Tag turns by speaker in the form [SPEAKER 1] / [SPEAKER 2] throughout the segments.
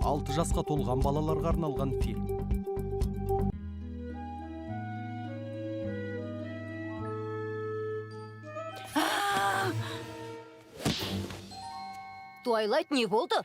[SPEAKER 1] 6 жасқа толған балаларға арналған фильм.
[SPEAKER 2] Туайлайт, не болды?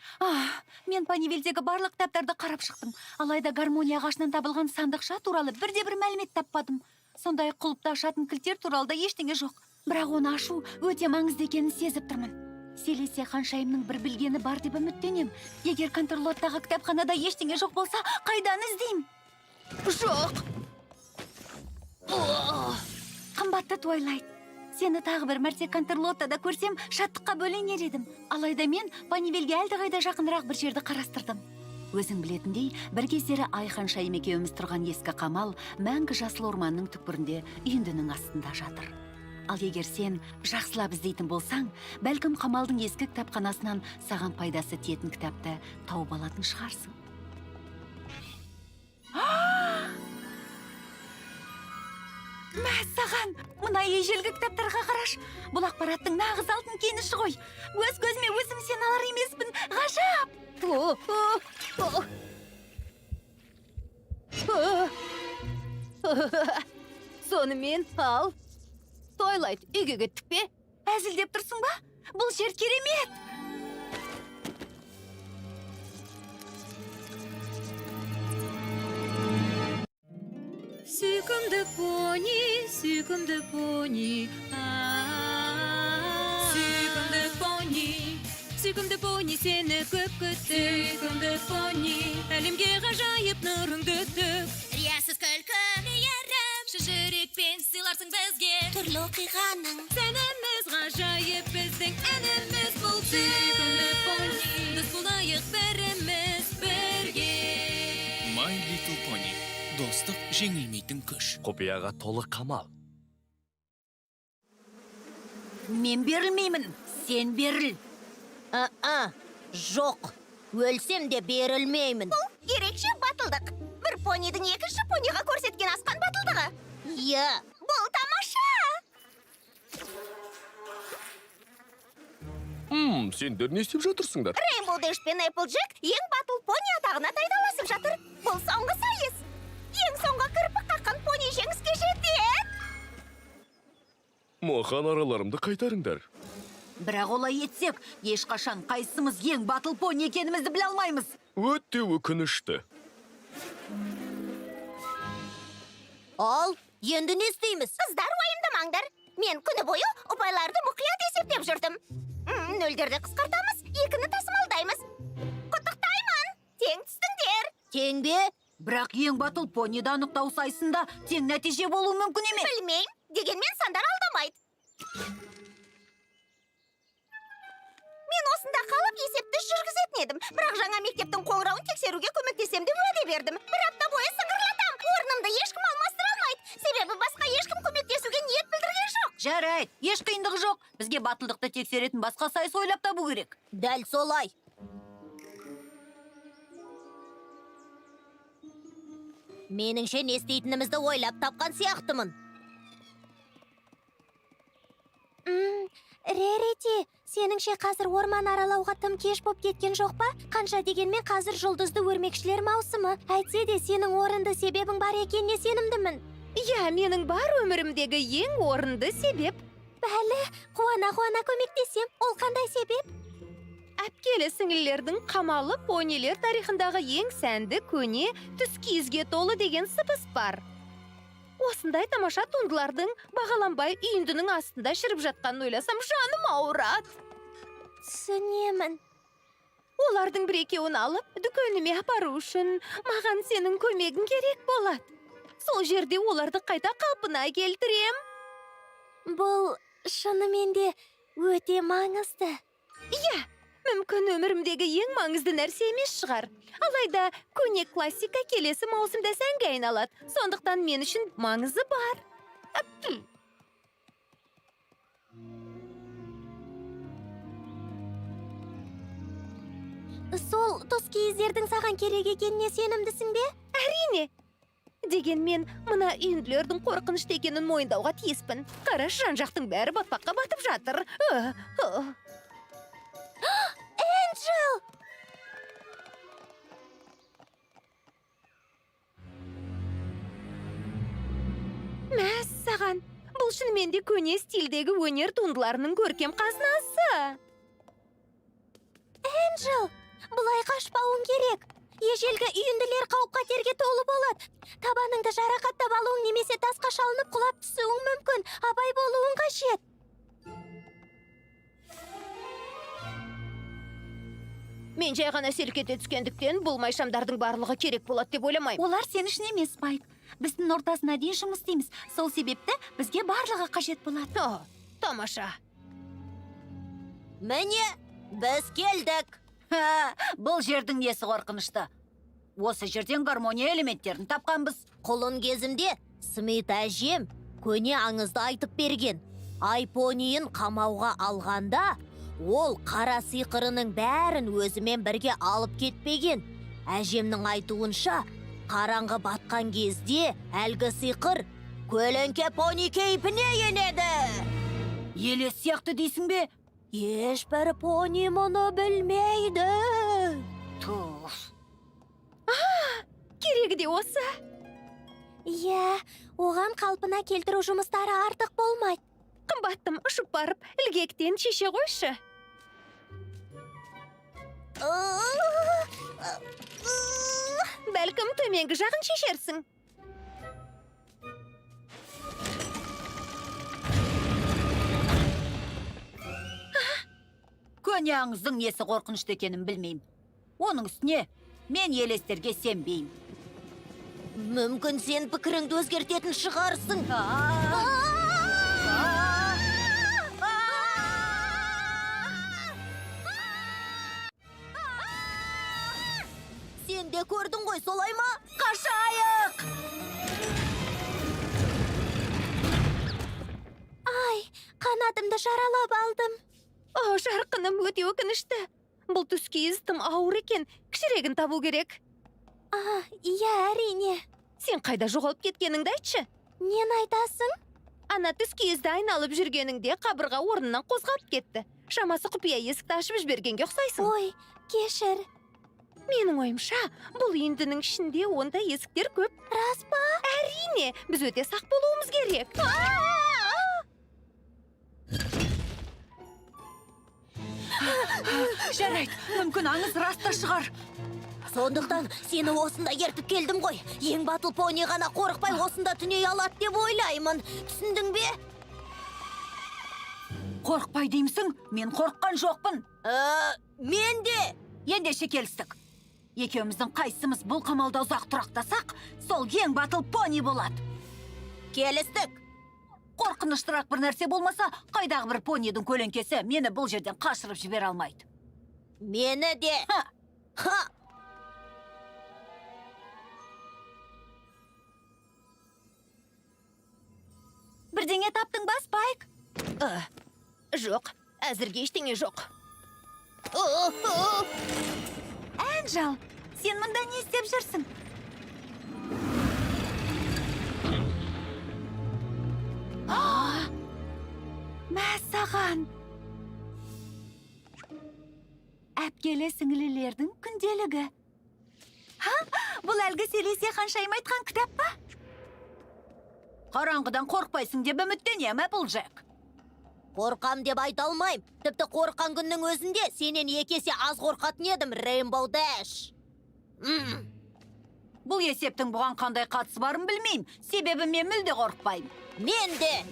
[SPEAKER 3] Мен Панивелдегі барлық кітаптарды қарап шықтым. Алайда гармония ағашынан табылған сандықша туралы бірде-бір мәлімет таппадым. Сондай құлыпты ашатын кілттер туралы да ештеңе жоқ. Бірақ оны ашу өте маңызды екенін сезіп тұрмын. Селесе Ханшайымның бір білгені бар деп үміттенем. Егер Контрлоттағы кітапханада ештеңе жоқ болса, қайдан іздеймін?
[SPEAKER 2] Жоқ!
[SPEAKER 3] Қымбатты Туайлайт, сені тағы бір мәрте Контрлоттада көрсем, шаттыққа бөленер едім. Алайда мен Панивелге әлдеқайда жақынырақ бір жерді қарастырдым. Өзің білетіндей, бір кездері Ханшайым екеуміз тұрған ескі қамал мәңгі жасыл орманның түкпірінде үйіндінің астында жатыр. Ал егер сен жақсылап іздейтін болсаң, бәлкім қамалдың ескі кітапханасынан саған пайдасы тиетін кітапты тауып алатын шығарсың. Мәссаған, мына ежелгі кітаптарға қараш. Бұл ақпараттың нағыз алтын кеніші ғой. Өз көзіме өзім сен алар емеспін. Ғажап!
[SPEAKER 2] Сонымен ал. Туайлайт, үйге кеттік пе?
[SPEAKER 3] Әзілдеп тұрсың ба? Бұл жер керемет!
[SPEAKER 4] Сүйкімді пони, сүйкімді пони. Сүйкімді пони, сені көп күттік. Сүйкімді пони, әлемге ғажайып нұрыңды төк.
[SPEAKER 5] Риясыз күлкі мейірім, жүрекпен сыйларсың бізге түрлі оқиғаның.
[SPEAKER 4] Сәніміз ғажайып, біздің әніміз бұл. Сүйкімді пони, дос болайық біріміз бірге.
[SPEAKER 6] My Little Pony. Достық жеңілмейтін күш.
[SPEAKER 1] Құпияға толы қамал.
[SPEAKER 3] Мен берілмеймін, сен беріл.
[SPEAKER 2] Жоқ. Өлсем де берілмеймін.
[SPEAKER 5] Бұл ерекше батылдық. Бір понидің екінші пониға көрсеткен асқан батылдығы.
[SPEAKER 2] Иә.
[SPEAKER 5] Бұл тамаша.
[SPEAKER 1] Сендер не істеп жатырсыңдар?
[SPEAKER 5] Рейнбоу Дэш пен Эпплджек ең батыл пони атағына тайдаласып жатыр. Бұл соңғы сайыс. Ең соңғы кірпік қаққан пони жеңіске жетеді.
[SPEAKER 1] Маған араларымды қайтарыңдар.
[SPEAKER 3] Бірақ олай етсек, ешқашан қайсымыз ең батыл пони екенімізді біле алмаймыз.
[SPEAKER 1] Өте өкінішті.
[SPEAKER 2] Ал, енді не істейміз?
[SPEAKER 5] Қыздар уайымдамаңдар. Мен күні бойы ұпайларды мұқият есептеп жүрдім. Нөлдерді қысқартамыз, екіні тасымалдаймыз. Құттықтаймын. Тең түстіңдер.
[SPEAKER 2] Тең бе?
[SPEAKER 3] Бірақ ең батыл пониді анықтау сайысында тең нәтиже болуы мүмкін емес.
[SPEAKER 5] Білмейм, дегенмен сандар алдамайды. Мен осында қалып есепті жүргізетін едім. Бірақ жаңа мектептің қоңырауын тексеруге көмектесем деп уәде бердім. Бір апта бойы сыңғырлатам. Орнымды ешкім алмастыра алмайды. Себебі басқа ешкім көмектесуге ниет білдірген жоқ.
[SPEAKER 3] Жарайды, еш қиындығы жоқ. Бізге батылдықты тексеретін басқа сайыс ойлап табу керек.
[SPEAKER 2] Дәл солай. Меніңше не істейтінімізді ойлап тапқан сияқтымын.
[SPEAKER 5] Рерити, сеніңше қазір орман аралауға тым кеш боп кеткен жоқ па? Қанша дегенмен қазір жұлдызды өрмекшілер маусымы. Әйтсе де сенің орынды себебің бар екеніне сенімдімін.
[SPEAKER 4] Иә, менің бар өмірімдегі ең орынды себеп.
[SPEAKER 5] Бәлі, қуана-қуана көмектесем, ол қандай себеп?
[SPEAKER 4] Әпкелі сіңілердің қамалы понилер тарихындағы ең сәнді, көне, түс киізге толы деген сыбыс бар. Осындай тамаша туындылардың бағаланбай үйіндінің астында шіріп жатқанын ойласам, жаным ауырады.
[SPEAKER 5] Түсінемін.
[SPEAKER 4] Олардың бір екеуін алып, дүкеніме апару үшін маған сенің көмегің керек болады. Сол жерде оларды қайта қалпына келтірем.
[SPEAKER 5] Бұл шынымен де өте маңызды.
[SPEAKER 4] Иә, мүмкін өмірімдегі ең маңызды нәрсе емес шығар. Алайда көне классика келесі маусымда сәнге айналады. Сондықтан мен үшін маңызы бар.
[SPEAKER 5] Сол тұс киіздердің саған керек екеніне сенімдісің бе?
[SPEAKER 4] Әрине. Дегенмен, мына үйінділердің қорқынышты екенін мойындауға тиіспін. Қараш, жан-жақтың бәрі батпаққа батып жатыр.
[SPEAKER 5] Энджел!
[SPEAKER 4] шынымен де көне стильдегі өнер туындыларының көркем қазынасы.
[SPEAKER 5] Энджел, бұлай қашпауың керек. Ежелгі үйінділер қауіп-қатерге толы болады. Табаныңды жарақаттап алуың немесе тасқа шалынып құлап түсуің мүмкін. Абай болуың қажет.
[SPEAKER 4] Мен жай ғана селкете түскендіктен бұл майшамдардың барлығы керек болады деп ойламаймын.
[SPEAKER 3] Олар сен үшін емес, Спайк. Біздің ортасына дейін жұмыс істейміз. Сол себепті бізге барлығы қажет болады.
[SPEAKER 4] О, тамаша.
[SPEAKER 2] Міне, біз келдік.
[SPEAKER 3] Бұл жердің несі қорқынышты. Осы жерден гармония элементтерін тапқанбыз.
[SPEAKER 2] Құлын кезімде Смит әжем көне аңызды айтып берген. Айпонийін қамауға алғанда, ол қара сиқырының бәрін өзімен бірге алып кетпеген. Әжемнің айтуынша, қараңғы батқан кезде әлгі сиқыр көлеңке пони кейпіне енеді.
[SPEAKER 3] Елес сияқты дейсің бе?
[SPEAKER 2] Ешбір пони мұны білмейді.
[SPEAKER 3] Туф.
[SPEAKER 4] Керегі де осы.
[SPEAKER 5] Иә, оған қалпына келтіру жұмыстары артық болмайды.
[SPEAKER 4] Қымбаттым, ұшып барып, ілгектен шеше қойшы. Бәлкім төменгі жағын шешерсің.
[SPEAKER 3] Көне аңыздың несі қорқынышты екенін білмеймін. Оның үстіне мен елестерге сенбеймін.
[SPEAKER 2] Мүмкін сен пікіріңді өзгертетін шығарсың. Сен де көрдің ғой, солай ма?
[SPEAKER 3] Қашайық!
[SPEAKER 5] Ай, қанатымды жаралап алдым.
[SPEAKER 4] О, жарқыным, өте өкінішті. Бұл түскиіз тым ауыр екен, кішірегін табу керек.
[SPEAKER 5] Иә, әрине.
[SPEAKER 4] Сен қайда жоғалып кеткеніңді айтшы.
[SPEAKER 5] Нен айтасың?
[SPEAKER 4] Ана түскиізді айналып жүргеніңде қабырға орнынан қозғап кетті. Шамасы құпия есікті ашып жібергенге ұқсайсың.
[SPEAKER 5] Ой, кешір.
[SPEAKER 4] Менің ойымша, бұл үйіндінің ішінде онда есіктер көп.
[SPEAKER 5] Рас па?
[SPEAKER 4] Әрине, біз өте сақ болуымыз керек.
[SPEAKER 3] Жарайды, мүмкін аңыз раста шығар.
[SPEAKER 2] Сондықтан сені осында ертіп келдім ғой. Ең батыл пони ғана қорықпай осында түней алады деп ойлаймын. Түсіндің бе?
[SPEAKER 3] Қорықпай деймісің? Мен қорыққан жоқпын.
[SPEAKER 2] Мен де.
[SPEAKER 3] Ендеше келістік. Екеуміздің қайсымыз бұл қамалда ұзақ тұрақтасақ, сол ең батыл пони болады.
[SPEAKER 2] Келістік.
[SPEAKER 3] Қорқыныштырақ бір нәрсе болмаса, қайдағы бір понидің көлеңкесі мені бұл жерден қашырып жібере алмайды.
[SPEAKER 2] Мені де. Ха!
[SPEAKER 3] Бірдеңе таптың ба, Спайк?
[SPEAKER 4] Жоқ, әзірге ештеңе жоқ.
[SPEAKER 3] Энджел, сен мұнда не істеп жүрсің? Мәссаған! Әпкелі сіңілілердің күнделігі. Бұл әлгі Селесия ханшайым айтқан кітап па? Қараңғыдан қорқпайсың деп үміттенем, Applejack.
[SPEAKER 2] Қорқам деп айта алмайым. Тіпті қорққан күннің өзінде сенен екесе аз қорқатын едім, Rainbow Dash.
[SPEAKER 3] Бұл есептің бұған қандай қатысы барын білмеймін. Себебі мен мүлде қорқпаймын.
[SPEAKER 2] Мен де.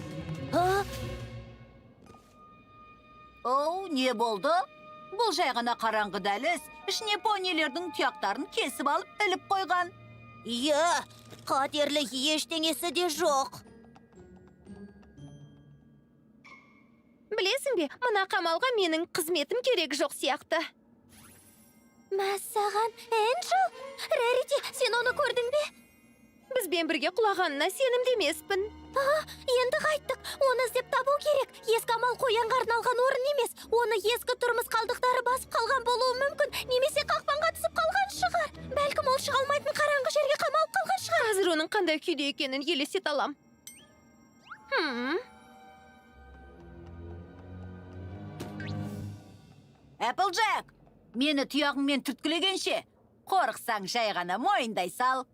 [SPEAKER 3] Оу, не болды? Бұл жай ғана қараңғы дәліз, ішіне понилердің тұяқтарын кесіп алып іліп қойған.
[SPEAKER 2] Иә, қатерлі ештеңесі де жоқ.
[SPEAKER 4] Білесің бе, мына қамалға менің қызметім керек жоқ сияқты.
[SPEAKER 5] Мәссаған, Энджел? Рарити, сен оны көрдің бе?
[SPEAKER 4] Бізбен бірге құлағанына сенімді емеспін.
[SPEAKER 5] Енді қайттық. Оны іздеп табу керек. Ескі амал қоянға арналған орын емес. Оны ескі тұрмыс қалдықтары басып қалған болуы мүмкін. Немесе қақпанға түсіп қалған шығар. Бәлкім ол шыға алмайтын қараңғы жерге қамалып қалған шығар.
[SPEAKER 4] Қазір оның қандай күйде екенін елестете алам.
[SPEAKER 3] Applejack, мені тұяғыңмен түрткілегенше, қорықсаң жай ғана мойындай сал.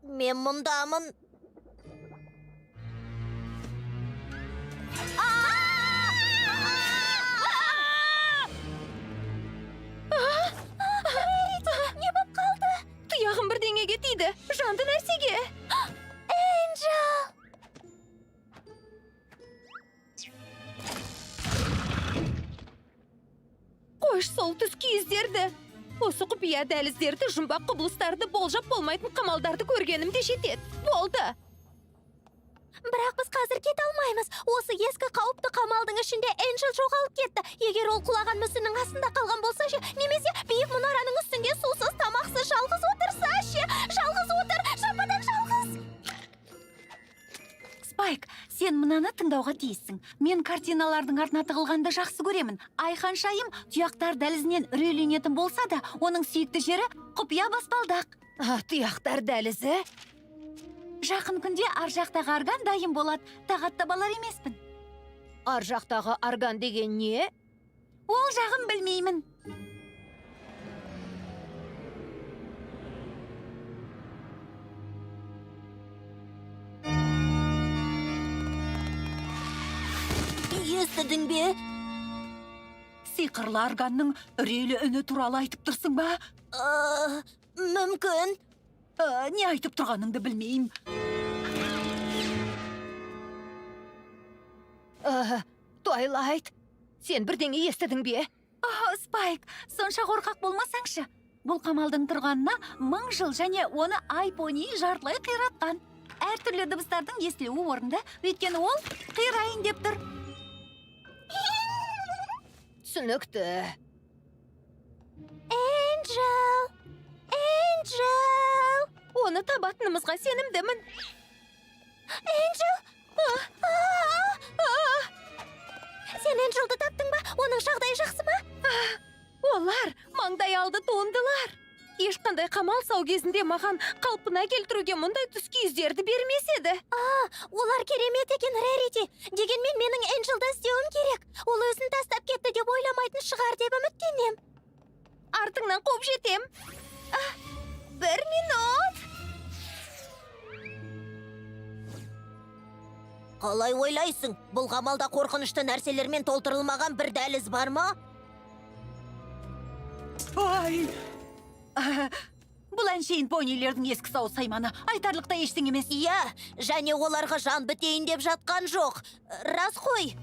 [SPEAKER 2] Мен мұндамын. Не боп қалды?
[SPEAKER 4] Тұяғым бірдеңеге тиді. Жанды нәрсеге.
[SPEAKER 2] Энджел!
[SPEAKER 4] Қойш сол түскі іздерді. Осы құпия дәліздерді, жұмбақ құбылыстарды болжап болмайтын қамалдарды көргенімде жетеді. Болды.
[SPEAKER 2] Бірақ біз қазір кете алмаймыз. Осы ескі қауіпті қамалдың ішінде Энджел жоғалып кетті. Егер ол құлаған мүсіннің астында қалған болса ше, немесе биік мұнараның үстінде сусыз, тамақсыз жалғыз отырса ше, жалғыз отыр, жападан-жалғыз.
[SPEAKER 3] Спайк, сен мынаны тыңдауға тиіссің. Мен картиналардың артына тығылғанды жақсы көремін. Айханшайым тұяқтар дәлізінен үрейленетін болса да, оның сүйікті жері құпия баспалдақ.
[SPEAKER 4] Тұяқтар дәлізі?
[SPEAKER 3] Жақын күнде ар жақтағы арган дайын болады. Тағат табалар емеспін.
[SPEAKER 4] Ар жақтағы арган деген не?
[SPEAKER 3] Ол жағын білмеймін.
[SPEAKER 2] Естідің бе?
[SPEAKER 3] Сиқырлы арганның үрейлі үні туралы айтып тұрсың ба?
[SPEAKER 2] Мүмкін.
[SPEAKER 3] Не айтып тұрғаныңды білмеймін.
[SPEAKER 4] Туайлайт, сен бірдеңе естідің бе?
[SPEAKER 3] Спайк, сонша қорқақ болмасаңшы. Бұл қамалдың тұрғанына 1000 жыл және оны Айпони жартылай қиратқан. Әртүрлі дыбыстардың естілуі орынды, өйткені ол қирайын деп тұр.
[SPEAKER 4] Түсінікті.
[SPEAKER 2] Энджел! Энджел!
[SPEAKER 4] Оны табатынымызға сенімдімін.
[SPEAKER 2] Энджел! Сен Энджелді таптың ба? Оның жағдайы жақсы ма?
[SPEAKER 4] Олар маңдай алды туындылар. Ешқандай қамал сау кезінде маған қалпына келтіруге мұндай түскі іздерді бермес еді.
[SPEAKER 2] Олар керемет екен, Рерити. Дегенмен менің Энджелді іздеуім керек. Ол өзін тастап кетті деп ойламайтын шығар деп үміттенем.
[SPEAKER 4] Артыңнан қуып жетем. 1 минут.
[SPEAKER 2] Қалай ойлайсың? Бұл қамалда қорқынышты нәрселермен толтырылмаған бір дәліз бар ма?
[SPEAKER 3] Ой! Бұл әншейін понилердің ескі сау сайманы. Айтарлықтай ештеңе емес.
[SPEAKER 2] Иә, және оларға жан бітейін деп жатқан жоқ. Рас қой.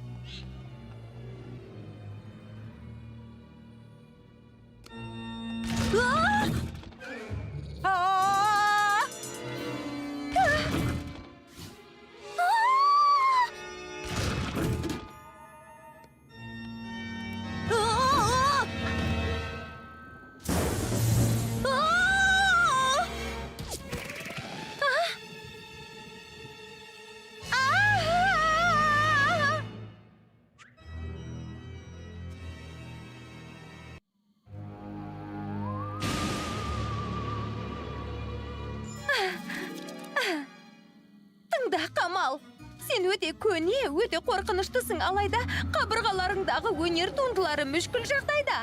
[SPEAKER 4] Тыңда, Камал. Сен өте көне, өте қорқыныштысың, алайда қабырғаларыңдағы өнер туындылары мүшкіл жағдайда.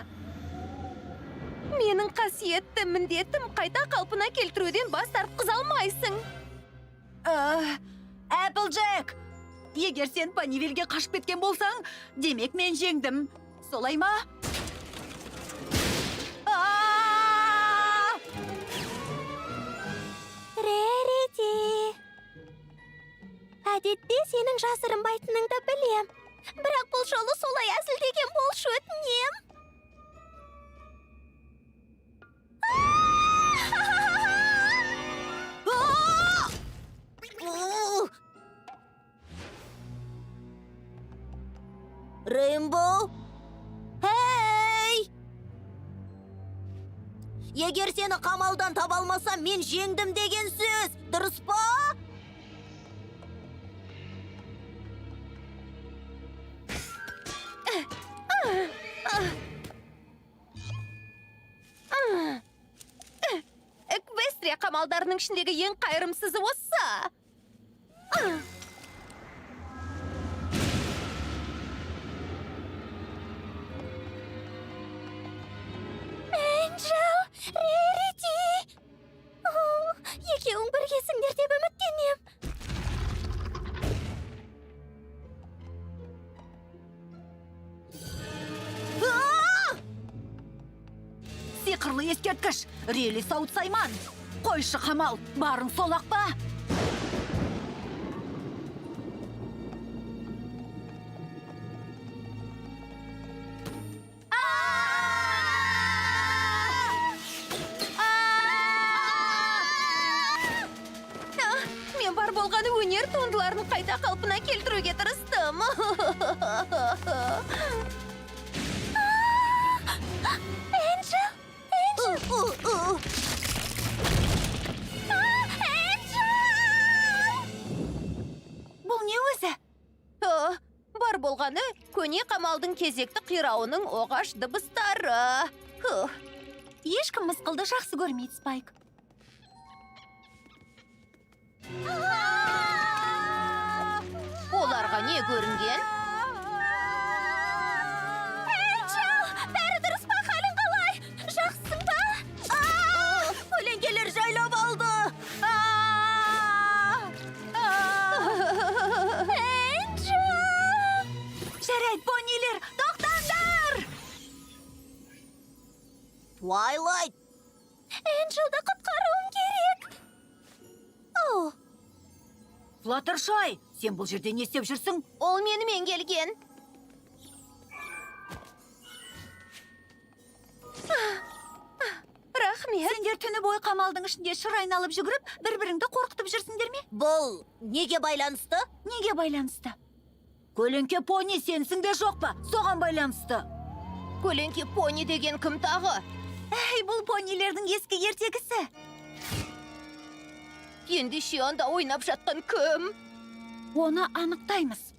[SPEAKER 4] Менің қасиетті міндетім қайта қалпына келтіруден бас тартқыза алмайсың.
[SPEAKER 3] Applejack! Егер сен Панивелге қашып кеткен болсаң, демек мен жеңдім. Солай ма?
[SPEAKER 2] Рерити. Әдетте сенің жасырынбайтыныңды білем. Бірақ бұл жолы солай әзілдеген болшы, өтінем. Рейнбоу? Хей! Егер сені қамалдан таба алмасам, мен жеңдім деген сөз. Дұрыс па?
[SPEAKER 4] Эквестрия қамалдарының ішіндегі ең қайырымсызы осы.
[SPEAKER 2] Энджел, Рерити! Екеуің біргесіңдер деп үміттенем.
[SPEAKER 3] сиқырлы ескерткіш, реле сауыт сайман. Қойшы Қамал, барың солақ па?
[SPEAKER 4] Мен бар болғаны өнер туындыларын қайта қалпына келтіруге тырыстым.
[SPEAKER 3] Бұл не өзі?
[SPEAKER 4] Бар болғаны көне қамалдың кезекті қирауының оғаш дыбыстары.
[SPEAKER 3] Ешкім мысқылды жақсы көрмейді, Спайк.
[SPEAKER 4] Оларға не көрінген?
[SPEAKER 2] Бәрі дұрыс па, халің қалай? Жақсың ба? Көлеңкелер жайлап алды.
[SPEAKER 3] Жарайды, понилер, тоқтаңдар!
[SPEAKER 2] Твайлайт! Энджелді құтқаруым керек.
[SPEAKER 3] Флаттершай, сен бұл жерде не істеп жүрсің?
[SPEAKER 4] Ол менімен келген. Рахмет.
[SPEAKER 3] Сендер түні бойы Қамалдың ішінде шыр айналып жүгіріп, бір-біріңді қорқытып жүрсіңдер ме?
[SPEAKER 2] Бұл неге байланысты?
[SPEAKER 3] Неге байланысты? Көлеңке пони сенсің бе жоқ па? Соған байланысты.
[SPEAKER 4] Көлеңке пони деген кім тағы?
[SPEAKER 3] Әй, бұл понилердің ескі ертегісі.
[SPEAKER 4] Ендеше анда ойнап жатқан кім?
[SPEAKER 3] Оны анықтаймыз.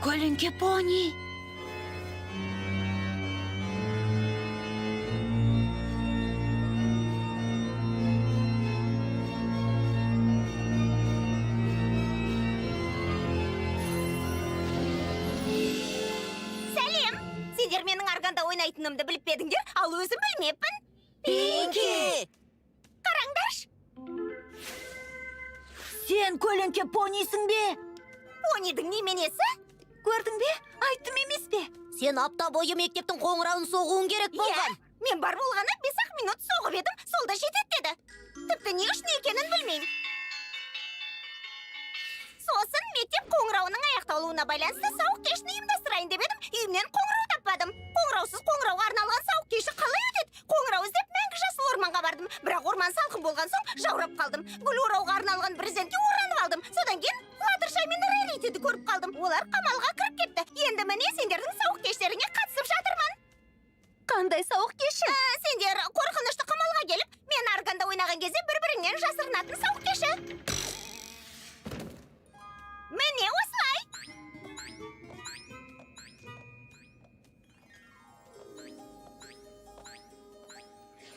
[SPEAKER 3] Көлеңке пони.
[SPEAKER 5] Сәлем! Сендер менің арганда ойнайтынымды біліп пе едіңдер, ал өзім білмеппін.
[SPEAKER 2] Пинки!
[SPEAKER 5] Қараңдарш!
[SPEAKER 3] Сен көлеңке понисің бе?
[SPEAKER 5] Понидің неменесі?
[SPEAKER 3] Көрдің бе? Айттым емес пе?
[SPEAKER 2] Сен апта бойы мектептің қоңырауын соғуың керек болған.
[SPEAKER 5] Мен бар болғаны 5-ақ минут соғып едім, сол да жетеді деді. Тіпті не үшін екенін білмеймін. Сосын мектеп қоңырауының аяқталуына байланысты сауық кешін ұйымдастырайын деп едім, үйімнен қоңырау таппадым. Қоңыраусыз қоңырауға арналған сауық кеші қалай өтеді? Қоңырау іздеп мәңгі жасыл орманға бардым, бірақ орман салқын болған соң жаурап қалдым. Гүл орауға арналған брезентке оранып алдым. Содан кейін Флаттершай мен Раритиді көріп қалдым. Олар қамалға кіріп кетті. Енді міне сендердің сауық кештеріңе қатысып жатырмын.
[SPEAKER 4] Қандай сауық кеші?
[SPEAKER 5] Сендер қорқынышты қамалға келіп, мен арганда ойнаған кезде бір-біріңнен жасырынатын сауық кеші. Міне осылай.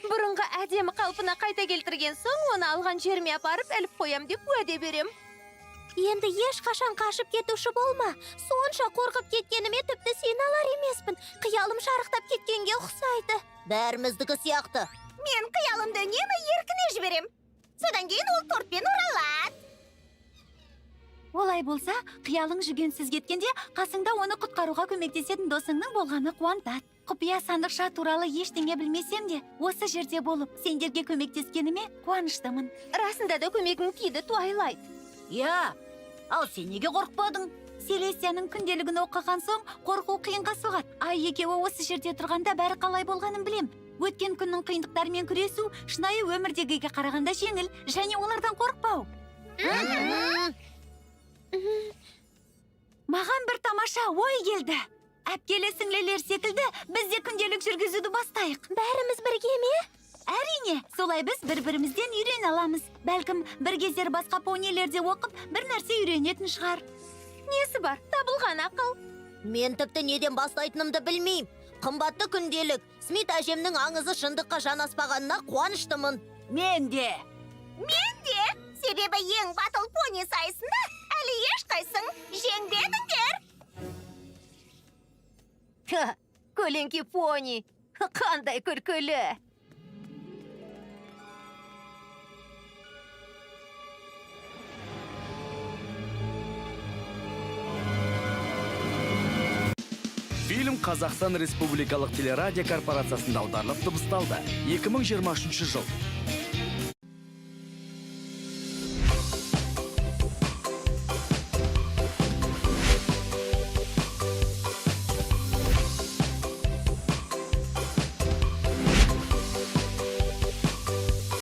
[SPEAKER 4] Бұрынғы әдемі қалпына қайта келтірген соң, оны алған жеріме апарып әліп қоям деп уәде берем.
[SPEAKER 2] Енді ешқашан қашып кетуші болма. Сонша қорқып кеткеніме тіпті сені алар емеспін. Қиялым шарықтап кеткенге ұқсайды. Бәріміздікі сияқты.
[SPEAKER 5] Мен қиялымды үнемі еркіне жіберем. Содан кейін ол тортпен оралады.
[SPEAKER 3] Олай болса, қиялың жүгенсіз кеткенде, қасыңда оны құтқаруға көмектесетін досыңның болғаны қуантады. Құпия сандықша туралы ештеңе білмесем де, осы жерде болып, сендерге көмектескеніме қуаныштымын.
[SPEAKER 4] Расында да көмегің тиді, Твайлайт.
[SPEAKER 3] Я, ал сен неге қорықпадың? Селестияның күнделігін оқыған соң, қорқу қиынға соғады. Ай екеуі осы жерде тұрғанда бәрі қалай болғанын білем. Өткен күннің қиындықтарымен күресу, шынайы өмірдегіге қарағанда жеңіл, және олардан қорықпау. Маған бір тамаша ой келді. Әпкелі сіңлелер секілді, біз де күнделік жүргізуді бастайық.
[SPEAKER 2] Бәріміз бірге ме?
[SPEAKER 3] Әрине, солай біз бір-бірімізден үйрен аламыз. Бәлкім, бір кездер басқа понилерде оқып, бір нәрсе үйренетін шығар.
[SPEAKER 4] Несі бар, табылған ақыл.
[SPEAKER 2] Мен тіпті неден бастайтынымды білмеймін. Қымбатты күнделік, Смит әжемнің аңызы шындыққа жанаспағанына қуаныштымын.
[SPEAKER 3] Мен де.
[SPEAKER 5] Себебі ең батыл пони сайысында әлі ешқайсың жеңбедіңдер.
[SPEAKER 4] Көлеңке пони, қандай күлкілі.
[SPEAKER 7] Фильм Қазақстан Республикалық телерадио корпорациясында аударылып дыбысталды. 2023 жыл.